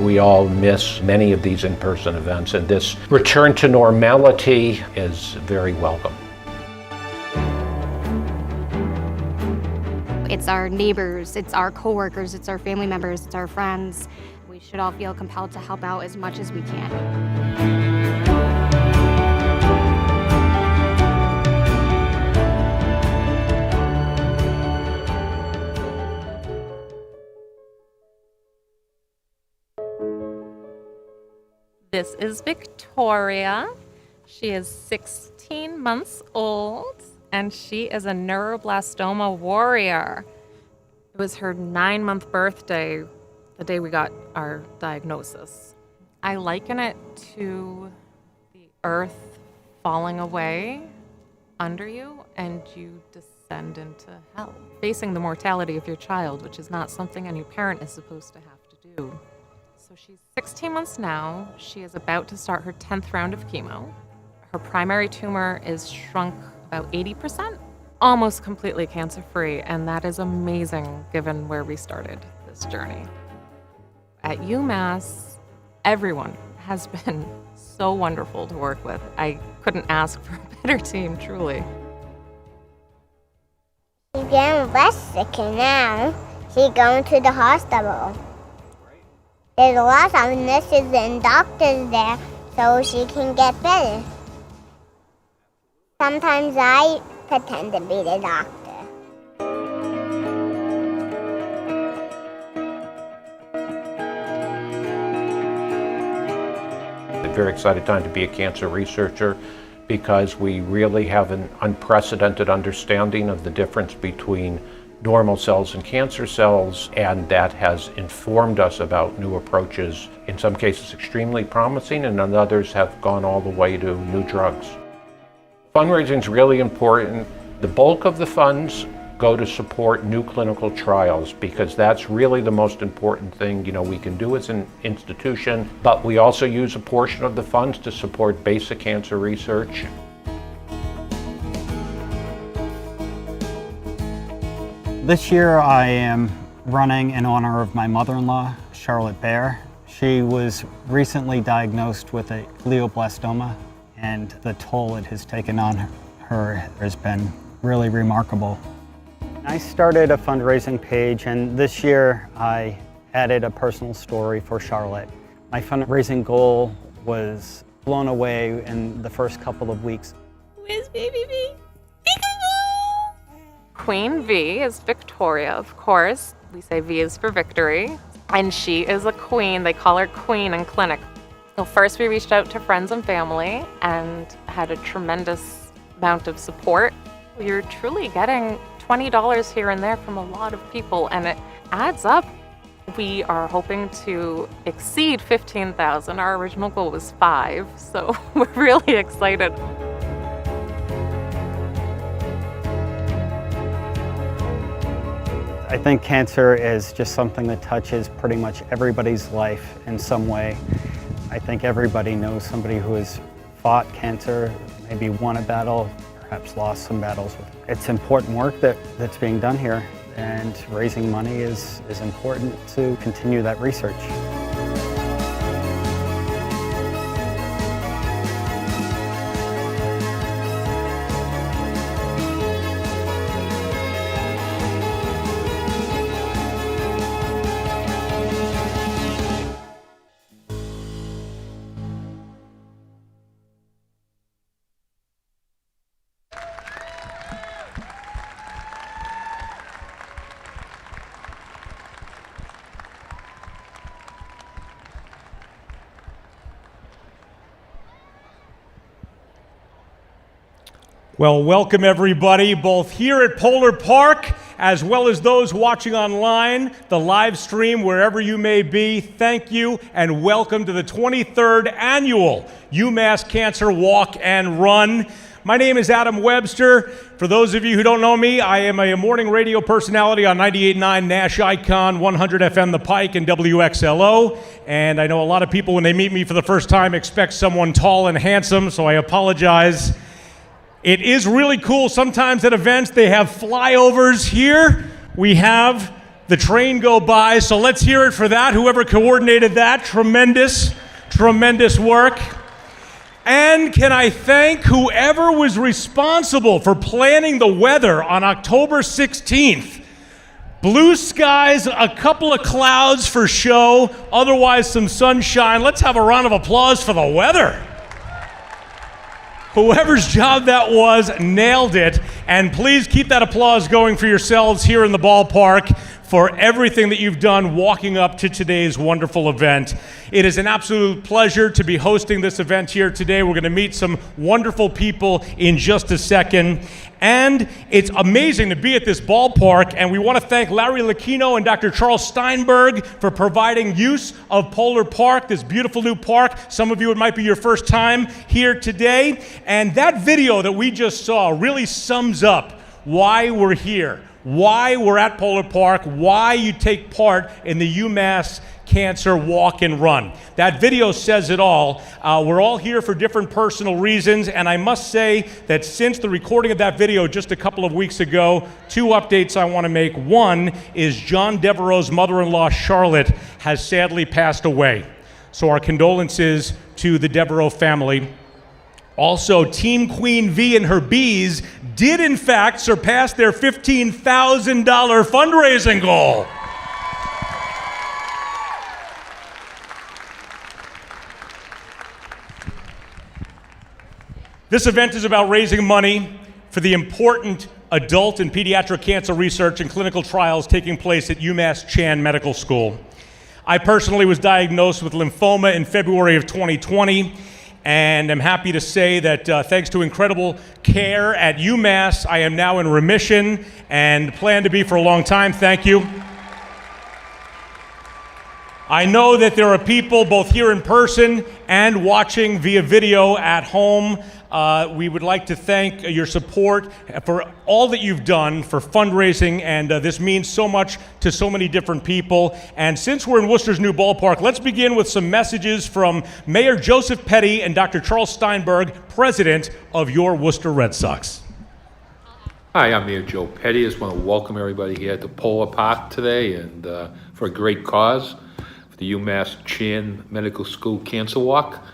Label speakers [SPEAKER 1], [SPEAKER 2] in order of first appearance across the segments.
[SPEAKER 1] we all miss many of these in-person events, and this return to normality is very welcome.
[SPEAKER 2] It's our neighbors, it's our coworkers, it's our family members, it's our friends. We should all feel compelled to help out as much as we can.
[SPEAKER 3] This is Victoria. She is 16 months old, and she is a neuroblastoma warrior. It was her 9-month birthday, the day we got our diagnosis. I liken it to the earth falling away under you, and you descend into hell, facing the mortality of your child, which is not something any parent is supposed to have to do. So she's 16 months now. She is about to start her 10th round of chemo. Her primary tumor is shrunk about 80%, almost completely cancer-free, and that is amazing given where we started this journey. At UMass, everyone has been so wonderful to work with. I couldn't ask for a better team, truly.
[SPEAKER 4] She's getting less sick now. She's going to the hospital. There's a lot of nurses and doctors there so she can get better. Sometimes I pretend to be the doctor.
[SPEAKER 1] A very excited time to be a cancer researcher because we really have an unprecedented understanding of the difference between normal cells and cancer cells, and that has informed us about new approaches, in some cases extremely promising, and in others have gone all the way to new drugs. Fundraising is really important. The bulk of the funds go to support new clinical trials because that's really the most important thing we can do as an institution, but we also use a portion of the funds to support basic cancer research.
[SPEAKER 5] This year I am running in honor of my mother-in-law, Charlotte Bear. She was recently diagnosed with a glioblastoma, and the toll it has taken on her has been really remarkable. I started a fundraising page, and this year I added a personal story for Charlotte. My fundraising goal was blown away in the first couple of weeks.
[SPEAKER 3] Where's baby V? Queen V is Victoria, of course. We say V is for victory. And she is a queen. They call her Queen in clinic. So first we reached out to friends and family and had a tremendous amount of support. You're truly getting $20 here and there from a lot of people, and it adds up. We are hoping to exceed 15,000. Our original goal was 5, so we're really excited.
[SPEAKER 5] I think cancer is just something that touches pretty much everybody's life in some way. I think everybody knows somebody who has fought cancer, maybe won a battle, perhaps lost some battles. It's important work that's being done here, and raising money is important to continue that research.
[SPEAKER 6] Well, welcome everybody, both here at Polar Park, as well as those watching online, the live stream, wherever you may be. Thank you, and welcome to the 23rd Annual UMass Cancer Walk and Run. My name is Adam Webster. For those of you who don't know me, I am a morning radio personality on 98.9 Nash Icon, 100 FM The Pike, and WXLO. And I know a lot of people, when they meet me for the first time, expect someone tall and handsome, so I apologize. It is really cool. Sometimes at events they have flyovers. Here we have the train go by. So let's hear it for that. Whoever coordinated that, tremendous work. And can I thank whoever was responsible for planning the weather on October 16th? Blue skies, a couple of clouds for show, otherwise some sunshine. Let's have a round of applause for the weather. Whoever's job that was nailed it. And please keep that applause going for yourselves here in the ballpark for everything that you've done walking up to today's wonderful event. It is an absolute pleasure to be hosting this event here today. We're going to meet some wonderful people in just a second. And it's amazing to be at this ballpark, and we want to thank Larry Lucchino and Dr. Charles Steinberg for providing use of Polar Park, this beautiful new park. Some of you, it might be your first time here today. And that video that we just saw really sums up why we're here, why we're at Polar Park, why you take part in the UMass Cancer Walk and Run. That video says it all. We're all here for different personal reasons, and I must say that since the recording of that video just a couple of weeks ago, 2 updates I want to make. One is John Devereaux's mother-in-law, Charlotte, has sadly passed away. So our condolences to the Devereaux family. Also, Team Queen V and her bees did in fact surpass their $15,000 fundraising goal. This event is about raising money for the important adult and pediatric cancer research and clinical trials taking place at UMass Chan Medical School. I personally was diagnosed with lymphoma in February of 2020, and I'm happy to say that thanks to incredible care at UMass, I am now in remission and plan to be for a long time. Thank you. I know that there are people both here in person and watching via video at home. We would like to thank your support for all that you've done for fundraising, and this means so much to so many different people. And since we're in Worcester's new ballpark, let's begin with some messages from Mayor Joseph Petty and Dr. Charles Steinberg, president of your Worcester Red Sox.
[SPEAKER 7] Hi, I'm Mayor Joe Petty. I just want to welcome everybody here to Polar Park today, and for a great cause, for the UMass Chan Medical School Cancer Walk.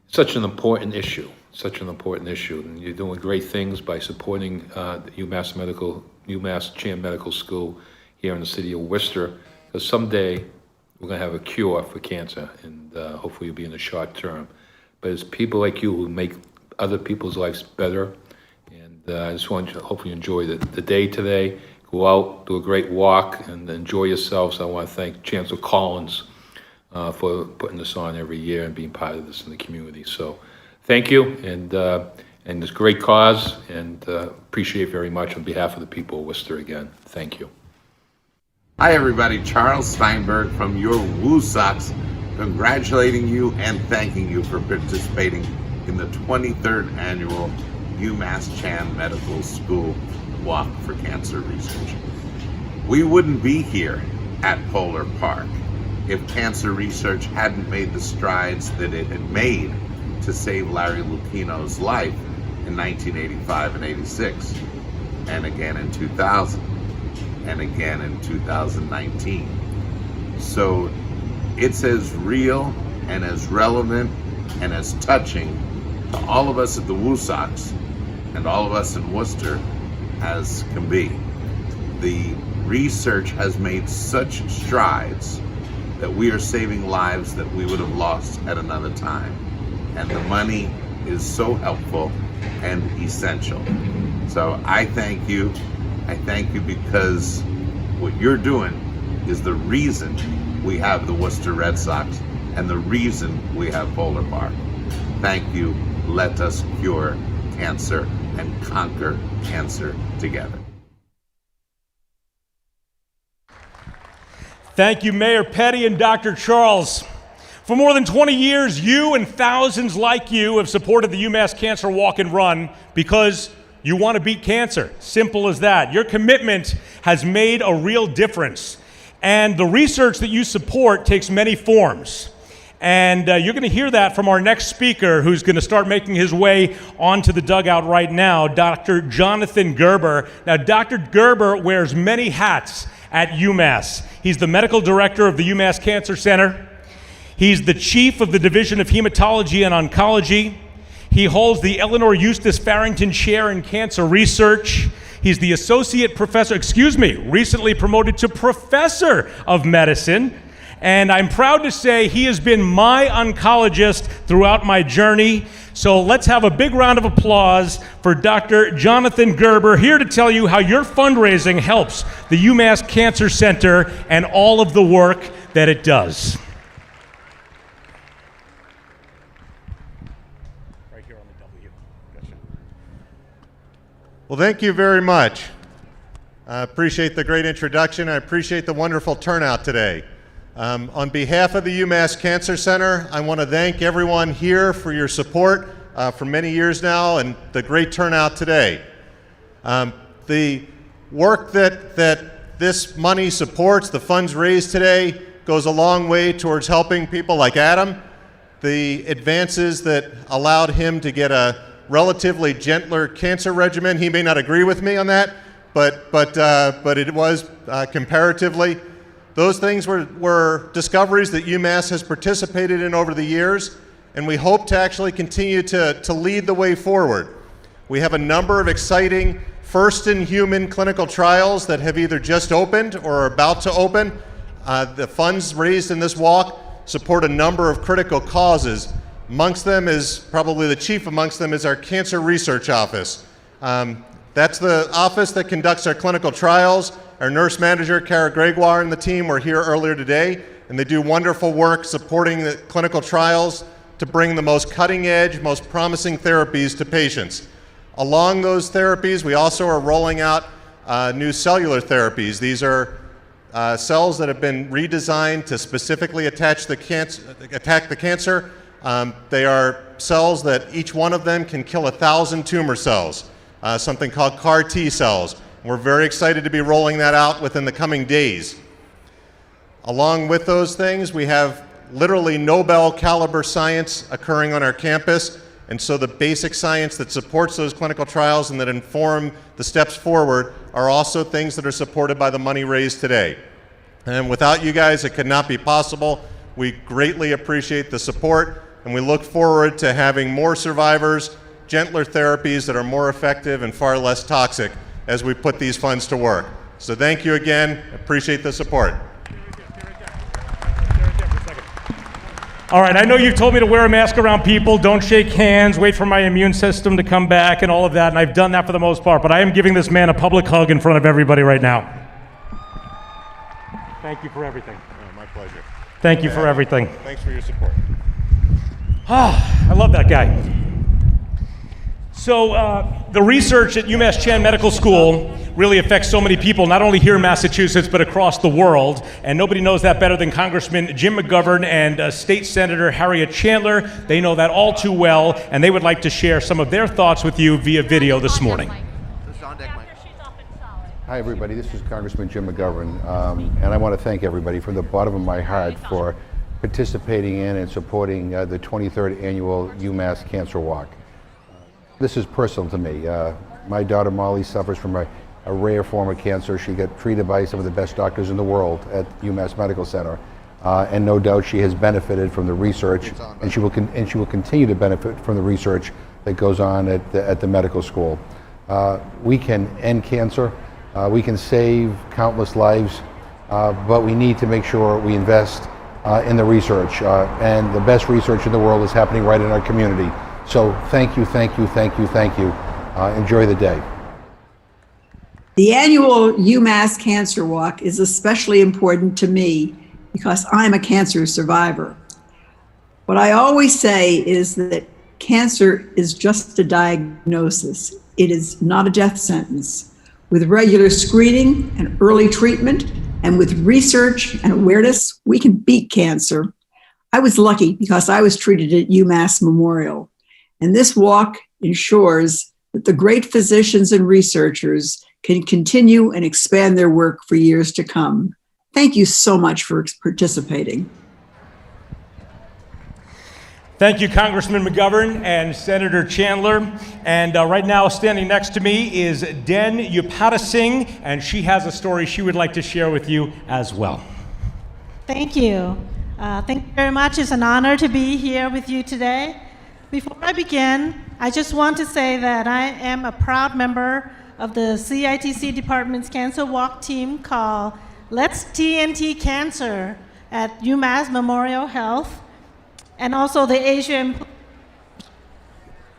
[SPEAKER 7] It's such an important issue. And you're doing great things by supporting the UMass Chan Medical School here in the city of Worcester, because someday we're going to have a cure for cancer, and hopefully it'll be in the short term. But it's people like you who make other people's lives better, and I just want you to hopefully enjoy the day today. Go out, do a great walk, and enjoy yourselves. I want to thank Chancellor Collins for putting this on every year and being part of this in the community. So thank you, and it's a great cause, and appreciate very much on behalf of the people of Worcester again. Thank you.
[SPEAKER 8] Hi everybody, Charles Steinberg from your Woo Sox, congratulating you and thanking you for participating in the 23rd annual UMass Chan Medical School Walk for Cancer Research. We wouldn't be here at Polar Park if cancer research hadn't made the strides that it had made to save Larry Lucchino's life in 1985 and 86, and again in 2000, and again in 2019. So it's as real and as relevant and as touching to all of us at the Woo Sox and all of us in Worcester as can be. The research has made such strides that we are saving lives that we would have lost at another time. And the money is so helpful and essential. So I thank you. I thank you because what you're doing is the reason we have the Worcester Red Sox and the reason we have Polar Park. Thank you. Let us cure cancer and conquer cancer together.
[SPEAKER 6] Thank you, Mayor Petty and Dr. Charles. For more than 20 years, you and thousands like you have supported the UMass Cancer Walk and Run because you want to beat cancer. Simple as that. Your commitment has made a real difference. And the research that you support takes many forms. And you're going to hear that from our next speaker, who's going to start making his way onto the dugout right now, Dr. Jonathan Gerber. Now, Dr. Gerber wears many hats at UMass. He's the medical director of the UMass Cancer Center. He's the chief of the Division of Hematology and Oncology. He holds the Eleanor Eustace Farrington Chair in Cancer Research. He's the associate professor, recently promoted to professor of medicine. And I'm proud to say he has been my oncologist throughout my journey. So let's have a big round of applause for Dr. Jonathan Gerber, here to tell you how your fundraising helps the UMass Cancer Center and all of the work that it does. Right here on the W. Gotcha.
[SPEAKER 9] Well, thank you very much. I appreciate the great introduction. I appreciate the wonderful turnout today. On behalf of the UMass Cancer Center, I want to thank everyone here for your support for many years now and the great turnout today. The work that this money supports, the funds raised today, goes a long way towards helping people like Adam. The advances that allowed him to get a relatively gentler cancer regimen, he may not agree with me on that, but it was comparatively. Those things were discoveries that UMass has participated in over the years, and we hope to actually continue to lead the way forward. We have a number of exciting first-in-human clinical trials that have either just opened or are about to open. The funds raised in this walk support a number of critical causes. Amongst them is, probably the chief amongst them, is our Cancer Research Office. That's the office that conducts our clinical trials. Our nurse manager, Kara Gregoire, and the team were here earlier today, and they do wonderful work supporting the clinical trials to bring the most cutting-edge, most promising therapies to patients. Along those therapies, we also are rolling out new cellular therapies. These are cells that have been redesigned to specifically attack the cancer. They are cells that each one of them can kill 1,000 tumor cells, something called CAR T cells. We're very excited to be rolling that out within the coming days. Along with those things, we have literally Nobel caliber science occurring on our campus, and so the basic science that supports those clinical trials and that inform the steps forward are also things that are supported by the money raised today. And without you guys, it could not be possible. We greatly appreciate the support, and we look forward to having more survivors, gentler therapies that are more effective and far less toxic as we put these funds to work. So thank you again. Appreciate the support.
[SPEAKER 6] All right, I know you've told me to wear a mask around people, don't shake hands, wait for my immune system to come back and all of that, and I've done that for the most part, but I am giving this man a public hug in front of everybody right now. Thank you for everything.
[SPEAKER 9] Oh, my pleasure.
[SPEAKER 6] Thank you for everything.
[SPEAKER 9] Thanks for your support.
[SPEAKER 6] I love that guy. So the research at UMass Chan Medical School really affects so many people, not only here in Massachusetts, but across the world. And nobody knows that better than Congressman Jim McGovern and State Senator Harriet Chandler. They know that all too well, and they would like to share some of their thoughts with you via video this morning.
[SPEAKER 10] Hi, everybody. This is Congressman Jim McGovern, and I want to thank everybody from the bottom of my heart for participating in and supporting the 23rd Annual UMass Cancer Walk. This is personal to me. My daughter Molly suffers from a rare form of cancer. She got treated by some of the best doctors in the world at UMass Medical Center, and no doubt she has benefited from the research, and she will continue to benefit from the research that goes on at the medical school. We can end cancer, we can save countless lives, but we need to make sure we invest in the research, and the best research in the world is happening right in our community. So thank you, thank you, thank you, thank you. Enjoy the day.
[SPEAKER 11] The annual UMass Cancer Walk is especially important to me because I'm a cancer survivor. What I always say is that cancer is just a diagnosis. It is not a death sentence. With regular screening and early treatment, and with research and awareness, we can beat cancer. I was lucky because I was treated at UMass Memorial. And this walk ensures that the great physicians and researchers can continue and expand their work for years to come. Thank you so much for participating.
[SPEAKER 6] Thank you, Congressman McGovern and Senator Chandler. And right now, standing next to me is Den Upata Singh, and she has a story she would like to share with you as well.
[SPEAKER 12] Thank you. Thank you very much. It's an honor to be here with you today. Before I begin, I just want to say that I am a proud member of the CITC Department's Cancer Walk team called Let's TNT Cancer at UMass Memorial Health, and also the Asia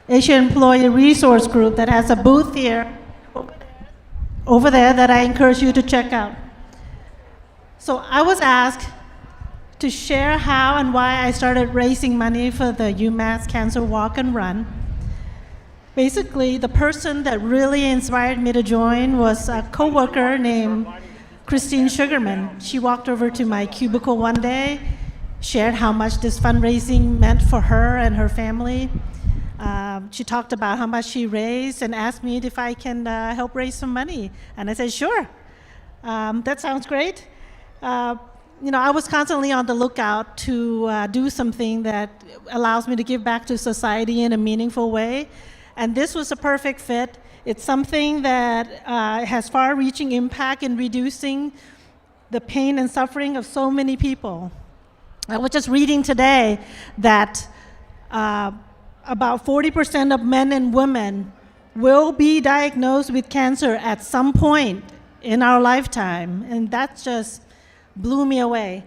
[SPEAKER 12] Employee Resource Group that has a booth here over there that I encourage you to check out. So I was asked to share how and why I started raising money for the UMass Cancer Walk and Run. Basically, the person that really inspired me to join was a coworker named Christine Sugarman. She walked over to my cubicle one day, shared how much this fundraising meant for her and her family. She talked about how much she raised and asked me if I can help raise some money. And I said, sure, that sounds great. I was constantly on the lookout to do something that allows me to give back to society in a meaningful way. And this was a perfect fit. It's something that has far-reaching impact in reducing the pain and suffering of so many people. I was just reading today that about 40% of men and women will be diagnosed with cancer at some point in our lifetime, and that just blew me away.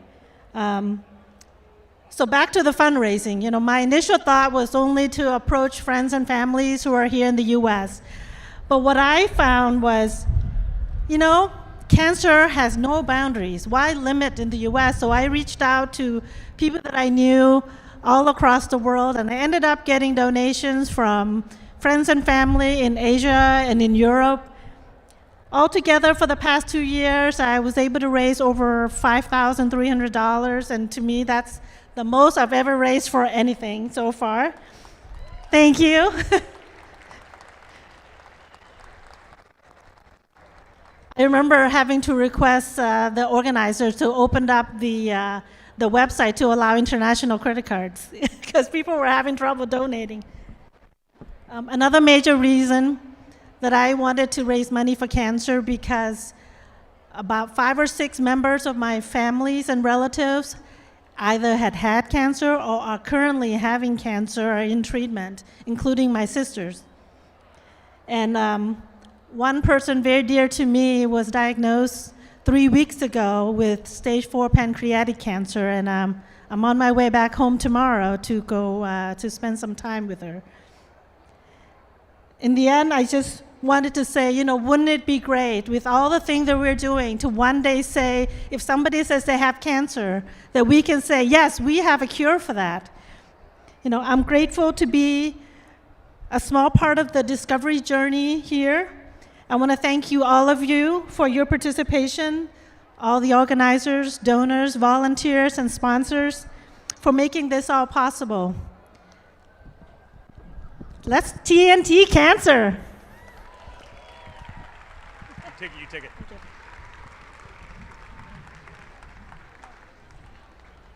[SPEAKER 12] So back to the fundraising. My initial thought was only to approach friends and families who are here in the US. But what I found was, cancer has no boundaries. Why limit in the US? So I reached out to people that I knew all across the world, and I ended up getting donations from friends and family in Asia and in Europe. Altogether, for the past 2 years, I was able to raise over $5,300, and to me, that's the most I've ever raised for anything so far. Thank you. I remember having to request the organizers to open up the website to allow international credit cards because people were having trouble donating. Another major reason that I wanted to raise money for cancer because about 5 or 6 members of my families and relatives either had cancer or are currently having cancer or in treatment, including my sisters. And one person very dear to me was diagnosed 3 weeks ago with stage 4 pancreatic cancer, and I'm on my way back home tomorrow to go to spend some time with her. In the end, I just wanted to say, wouldn't it be great with all the things that we're doing to one day say, if somebody says they have cancer, that we can say, yes, we have a cure for that. I'm grateful to be a small part of the discovery journey here. I want to thank you, all of you, for your participation, all the organizers, donors, volunteers, and sponsors for making this all possible. Let's TNT cancer.
[SPEAKER 6] You take it.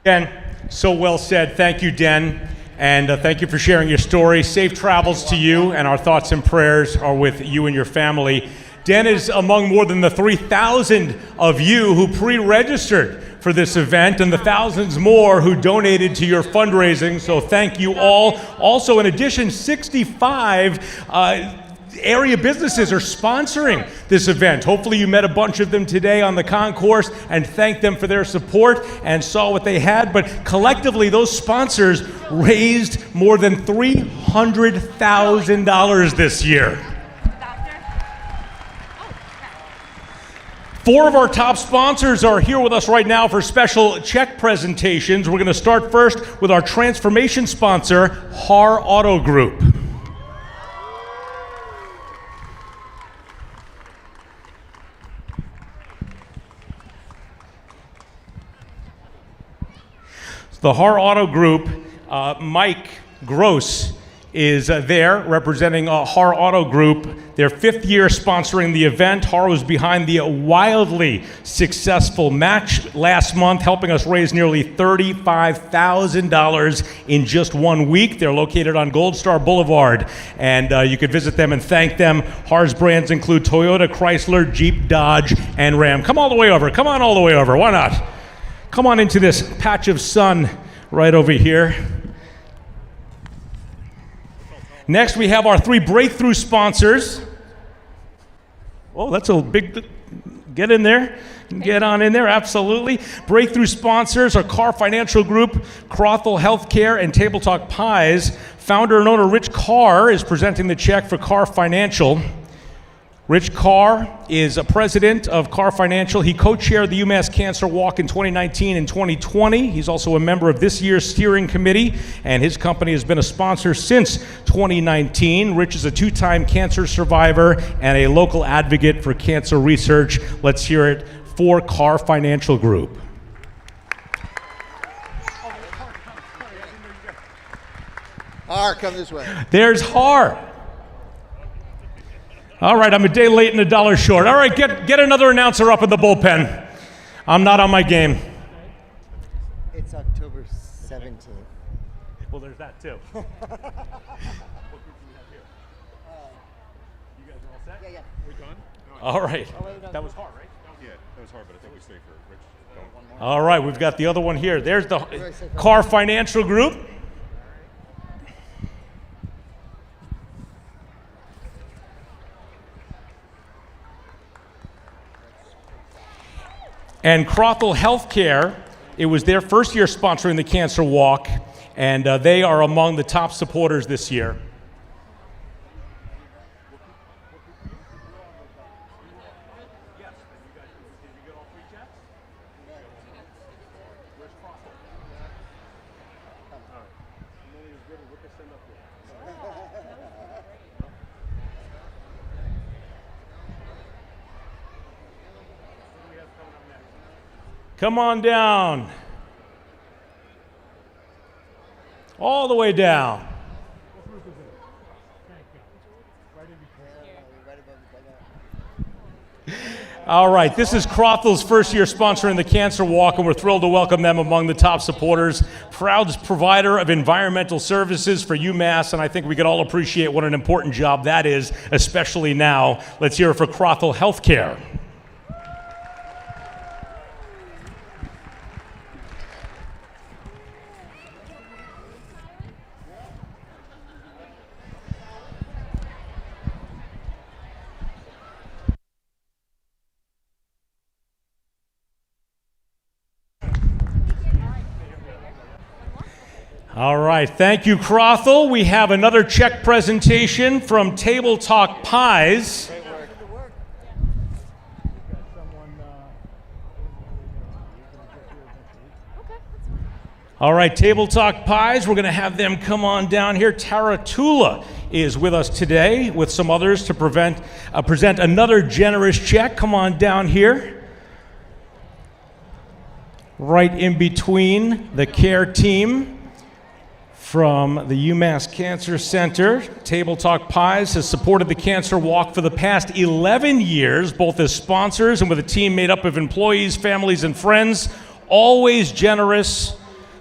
[SPEAKER 6] Den, so well said. Thank you, Den. And thank you for sharing your story. Safe travels to you, and our thoughts and prayers are with you and your family. Den is among more than the 3,000 of you who pre-registered for this event and the thousands more who donated to your fundraising, so thank you all. Also, in addition, 65 area businesses are sponsoring this event. Hopefully you met a bunch of them today on the concourse and thanked them for their support and saw what they had, but collectively those sponsors raised more than $300,000 this year. 4 of our top sponsors are here with us right now for special check presentations. We're going to start first with our transformation sponsor, Har Auto Group. The Har Auto Group, Mike Gross is there representing Har Auto Group, their 5th year sponsoring the event. Har was behind the wildly successful match last month, helping us raise nearly $35,000 in just 1 week. They're located on Gold Star Boulevard, and you could visit them and thank them. Har's brands include Toyota, Chrysler, Jeep, Dodge, and Ram. Come all the way over. Come on all the way over. Why not? Come on into this patch of sun right over here. Next, we have our 3 breakthrough sponsors. Oh, that's a big, get in there, get on in there, absolutely. Breakthrough sponsors are Car Financial Group, Crothall Healthcare, and Table Talk Pies. Founder and owner Rich Carr is presenting the check for Car Financial. Rich Carr is a president of Car Financial. He co-chaired the UMass Cancer Walk in 2019 and 2020. He's also a member of this year's steering committee, and his company has been a sponsor since 2019. Rich is a 2-time cancer survivor and a local advocate for cancer research. Let's hear it for Car Financial Group.
[SPEAKER 13] Har, come this way.
[SPEAKER 6] There's Har. All right, I'm a day late and $1 short. All right, get another announcer up in the bullpen. I'm not on my game.
[SPEAKER 13] It's October 17th.
[SPEAKER 6] Well, there's that too. What group do we have here? You guys are all set?
[SPEAKER 13] Yeah.
[SPEAKER 6] We done? All right. That was Har, right?
[SPEAKER 9] Yeah, that was hard, but I think we stay for Rich.
[SPEAKER 6] All right, we've got the other one here. There's the Car Financial Group. And Crothall Healthcare, it was their 1st year sponsoring the Cancer Walk, and they are among the top supporters this year. Come on down. All the way down. All right, this is Crothall's 1st year sponsoring the Cancer Walk, and we're thrilled to welcome them among the top supporters. Proud provider of environmental services for UMass, and I think we could all appreciate what an important job that is, especially now. Let's hear it for Crothall Healthcare. All right, thank you, Crothall. We have another check presentation from Table Talk Pies. All right, Table Talk Pies, we're going to have them come on down here. Tara Tula is with us today with some others to present another generous check. Come on down here. Right in between the care team from the UMass Cancer Center. Table Talk Pies has supported the Cancer Walk for the past 11 years, both as sponsors and with a team made up of employees, families, and friends, always generous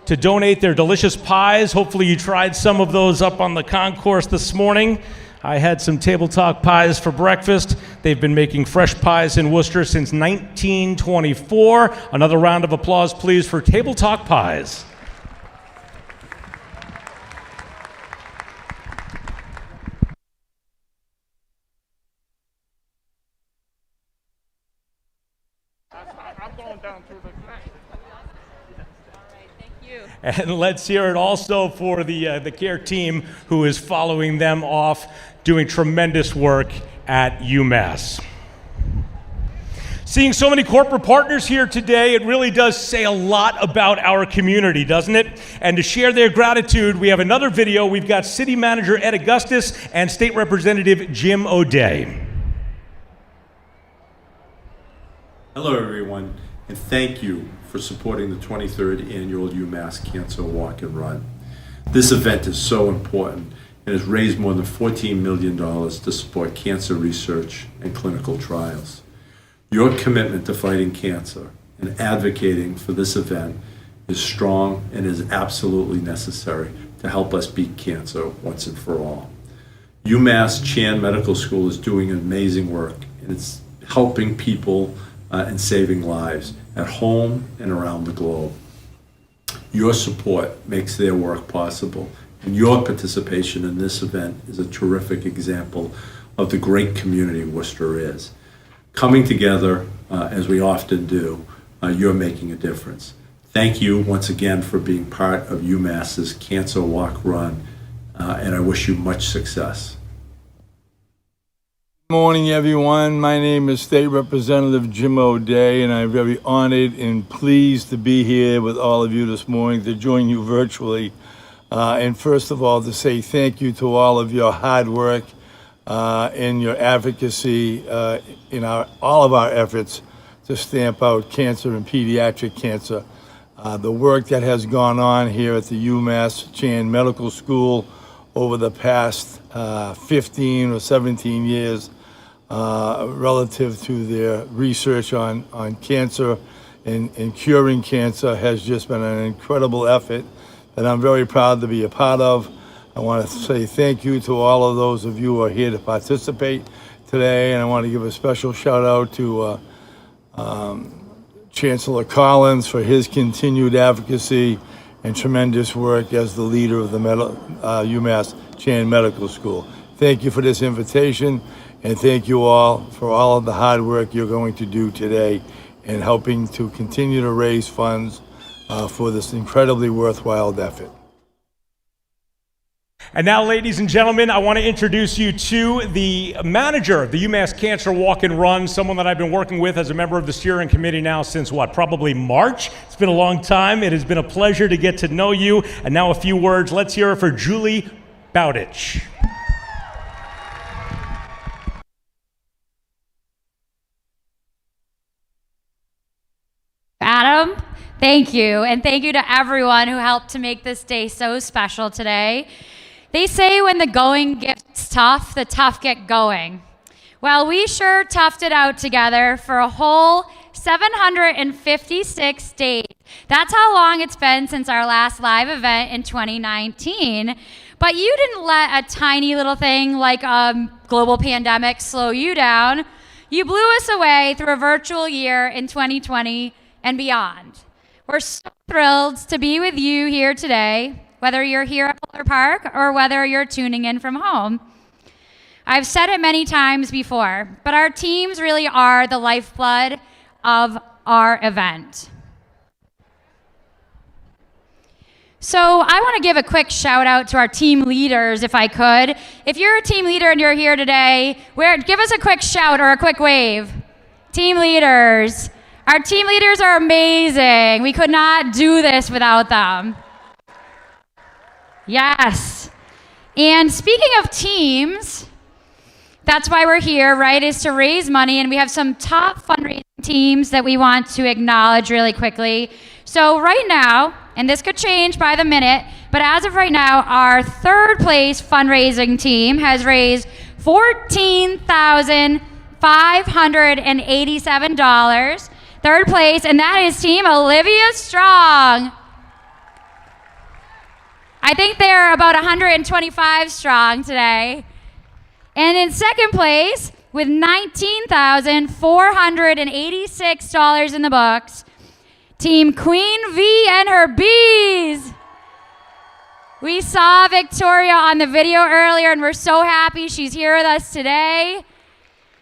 [SPEAKER 6] to donate their delicious pies. Hopefully you tried some of those up on the concourse this morning. I had some Table Talk pies for breakfast. They've been making fresh pies in Worcester since 1924. Another round of applause, please, for Table Talk Pies.
[SPEAKER 1] I'm going down through the back.
[SPEAKER 6] And let's hear it also for the care team who is following them off, doing tremendous work at UMass. Seeing so many corporate partners here today, it really does say a lot about our community, doesn't it? And to share their gratitude, we have another video. We've got City Manager Ed Augustus and State Representative Jim O'Day.
[SPEAKER 14] Hello, everyone, and thank you for supporting the 23rd Annual UMass Cancer Walk and Run. This event is so important, and has raised more than $14 million to support cancer research and clinical trials. Your commitment to fighting cancer and advocating for this event is strong and is absolutely necessary to help us beat cancer once and for all. UMass Chan Medical School is doing amazing work, and it's helping people and saving lives at home and around the globe. Your support makes their work possible, and your participation in this event is a terrific example of the great community Worcester is. Coming together, as we often do, you're making a difference. Thank you once again for being part of UMass's Cancer Walk Run, and I wish you much success.
[SPEAKER 15] Good morning, everyone. My name is State Representative Jim O'Day, and I'm very honored and pleased to be here with all of you this morning to join you virtually. And first of all, to say thank you to all of your hard work and your advocacy in all of our efforts to stamp out cancer and pediatric cancer. The work that has gone on here at the UMass Chan Medical School over the past 15 or 17 years relative to their research on cancer and curing cancer has just been an incredible effort that I'm very proud to be a part of. I want to say thank you to all of those of you who are here to participate today, and I want to give a special shout out to Chancellor Collins for his continued advocacy and tremendous work as the leader of the UMass Chan Medical School. Thank you for this invitation, and thank you all for all of the hard work you're going to do today in helping to continue to raise funds for this incredibly worthwhile effort.
[SPEAKER 6] And now, ladies and gentlemen, I want to introduce you to the manager of the UMass Cancer Walk and Run, someone that I've been working with as a member of the steering committee now since what, probably March? It's been a long time. It has been a pleasure to get to know you. And now a few words. Let's hear it for Julie Bowditch.
[SPEAKER 16] Adam, thank you. And thank you to everyone who helped to make this day so special today. They say when the going gets tough, the tough get going. Well, we sure toughed it out together for a whole 756 days. That's how long it's been since our last live event in 2019. But you didn't let a tiny little thing like a global pandemic slow you down. You blew us away through a virtual year in 2020 and beyond. We're so thrilled to be with you here today, whether you're here at Polar Park or whether you're tuning in from home. I've said it many times before, but our teams really are the lifeblood of our event. So I want to give a quick shout out to our team leaders, if I could. If you're a team leader and you're here today, give us a quick shout or a quick wave. Team leaders. Our team leaders are amazing. We could not do this without them. Yes. And speaking of teams, that's why we're here, right, is to raise money, and we have some top fundraising teams that we want to acknowledge really quickly. So right now, and this could change by the minute, but as of right now, our third place fundraising team has raised $14,587. Third place, and that is Team Olivia Strong. I think they're about 125 strong today. And in second place, with $19,486 in the books, Team Queen V and her bees. We saw Victoria on the video earlier, and we're so happy she's here with us today.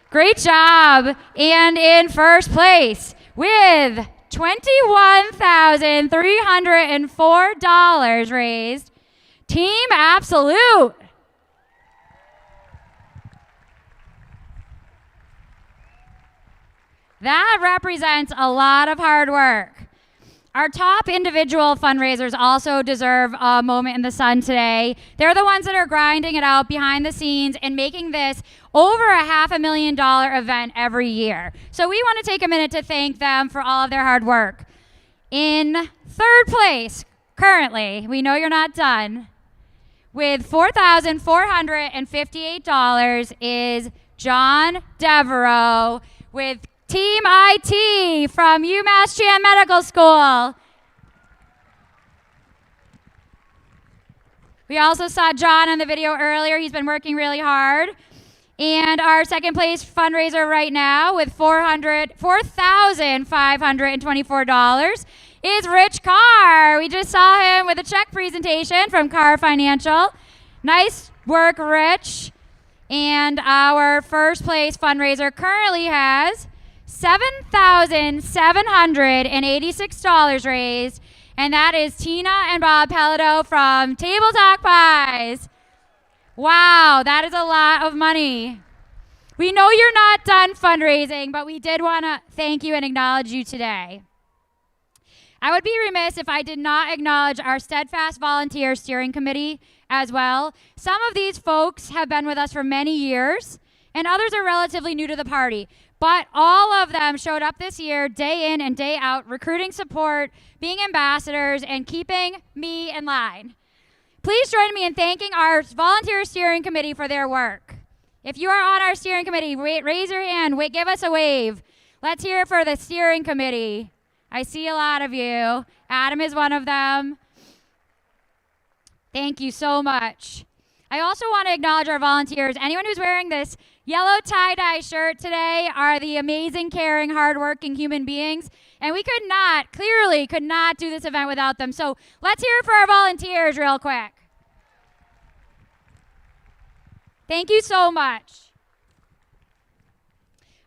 [SPEAKER 16] Great job. And in first place, with $21,304 raised, Team Absolute. That represents a lot of hard work. Our top individual fundraisers also deserve a moment in the sun today. They're the ones that are grinding it out behind the scenes and making this over a $500,000 event every year. So we want to take a minute to thank them for all of their hard work. In third place, currently, we know you're not done, with $4,458 is John Devereaux with Team IT from UMass Chan Medical School. We also saw John on the video earlier. He's been working really hard. And our second place fundraiser right now with $4,524 is Rich Carr. We just saw him with a check presentation from Carr Financial. Nice work, Rich. And our first place fundraiser currently has $7,786 raised, and that is Tina and Bob Pelledo from Table Talk Pies. Wow, that is a lot of money. We know you're not done fundraising, but we did want to thank you and acknowledge you today. I would be remiss if I did not acknowledge our Steadfast Volunteer Steering Committee as well. Some of these folks have been with us for many years, and others are relatively new to the party. But all of them showed up this year, day in and day out, recruiting support, being ambassadors, and keeping me in line. Please join me in thanking our volunteer steering committee for their work. If you are on our steering committee, raise your hand, give us a wave. Let's hear it for the steering committee. I see a lot of you. Adam is one of them. Thank you so much. I also want to acknowledge our volunteers. Anyone who's wearing this yellow tie-dye shirt today are the amazing, caring, hardworking human beings. And we clearly could not do this event without them. So let's hear it for our volunteers real quick. Thank you so much.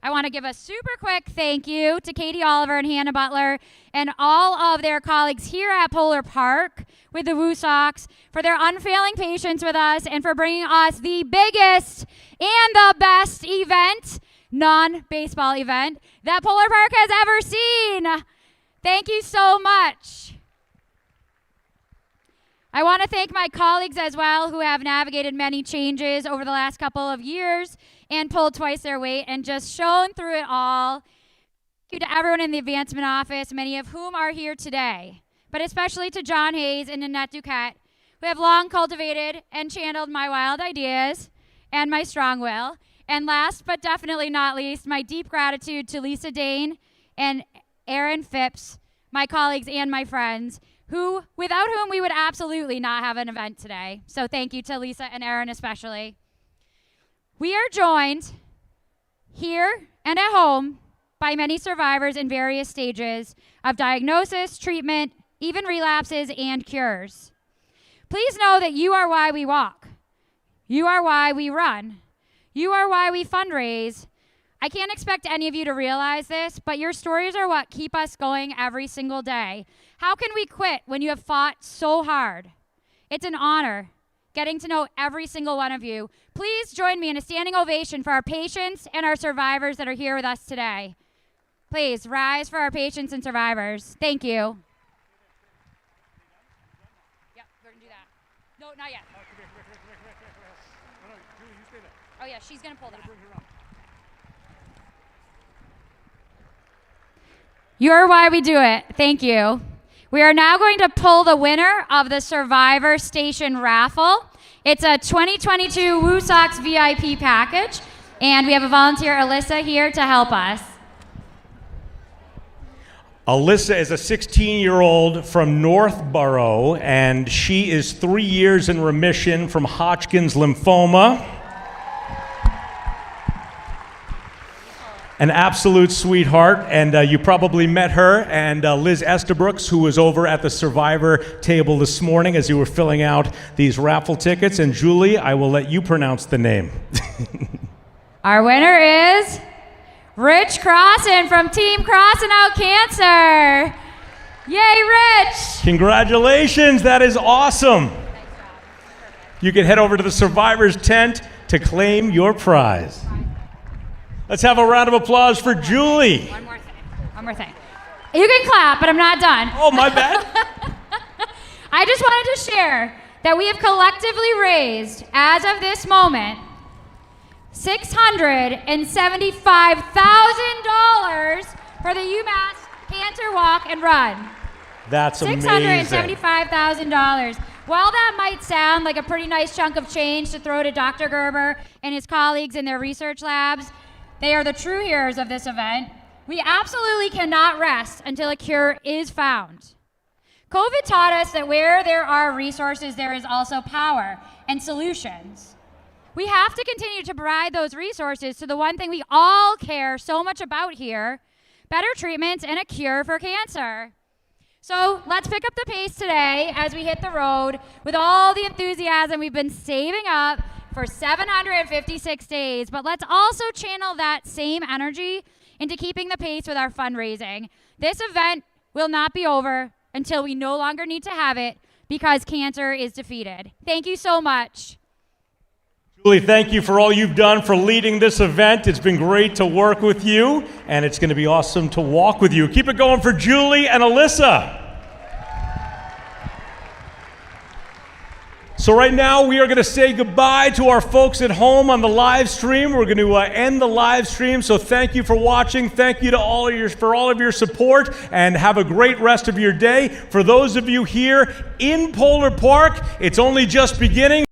[SPEAKER 16] I want to give a super quick thank you to Katie Oliver and Hannah Butler and all of their colleagues here at Polar Park with the Woo Sox for their unfailing patience with us and for bringing us the biggest and the best event, non-baseball event, that Polar Park has ever seen. Thank you so much. I want to thank my colleagues as well who have navigated many changes over the last couple of years and pulled twice their weight and just shown through it all. Thank you to everyone in the advancement office, many of whom are here today, but especially to John Hayes and Nanette Duquette, who have long cultivated and channeled my wild ideas and my strong will. And last but definitely not least, my deep gratitude to Lisa Dane and Aaron Phipps, my colleagues and my friends, without whom we would absolutely not have an event today. So thank you to Lisa and Aaron especially. We are joined here and at home by many survivors in various stages of diagnosis, treatment, even relapses and cures. Please know that you are why we walk. You are why we run. You are why we fundraise. I can't expect any of you to realize this, but your stories are what keep us going every single day. How can we quit when you have fought so hard? It's an honor getting to know every single one of you. Please join me in a standing ovation for our patients and our survivors that are here with us today. Please rise for our patients and survivors. Thank you. Yep, we're gonna do that. No, not yet. Oh yeah, she's gonna pull that. You're why we do it. Thank you. We are now going to pull the winner of the Survivor Station raffle. It's a 2022 Woo Sox VIP package, and we have a volunteer, Alyssa, here to help us.
[SPEAKER 6] Alyssa is a 16-year-old from Northborough, and she is 3 years in remission from Hodgkin's lymphoma. An absolute sweetheart, and you probably met her and Liz Estabrooks, who was over at the Survivor table this morning as you were filling out these raffle tickets. And Julie, I will let you pronounce the name.
[SPEAKER 16] Our winner is Rich Crossan from Team Crossin' Out Cancer. Yay, Rich!
[SPEAKER 6] Congratulations, that is awesome. You can head over to the Survivor's tent to claim your prize. Let's have a round of applause for Julie.
[SPEAKER 16] One more thing. You can clap, but I'm not done.
[SPEAKER 6] Oh, my bad.
[SPEAKER 16] I just wanted to share that we have collectively raised, as of this moment, $675,000 for the UMass Cancer Walk and Run.
[SPEAKER 6] That's amazing.
[SPEAKER 16] $675,000. While that might sound like a pretty nice chunk of change to throw to Dr. Gerber and his colleagues in their research labs, they are the true heroes of this event. We absolutely cannot rest until a cure is found. COVID taught us that where there are resources, there is also power and solutions. We have to continue to provide those resources to the one thing we all care so much about here, better treatments and a cure for cancer. So let's pick up the pace today as we hit the road with all the enthusiasm we've been saving up for 756 days. But let's also channel that same energy into keeping the pace with our fundraising. This event will not be over until we no longer need to have it because cancer is defeated. Thank you so much.
[SPEAKER 6] Julie, thank you for all you've done for leading this event. It's been great to work with you, and it's going to be awesome to walk with you. Keep it going for Julie and Alyssa. So right now, we are going to say goodbye to our folks at home on the live stream. We're going to end the live stream. So thank you for watching. Thank you to for all of your support, and have a great rest of your day. For those of you here in Polar Park, it's only just beginning.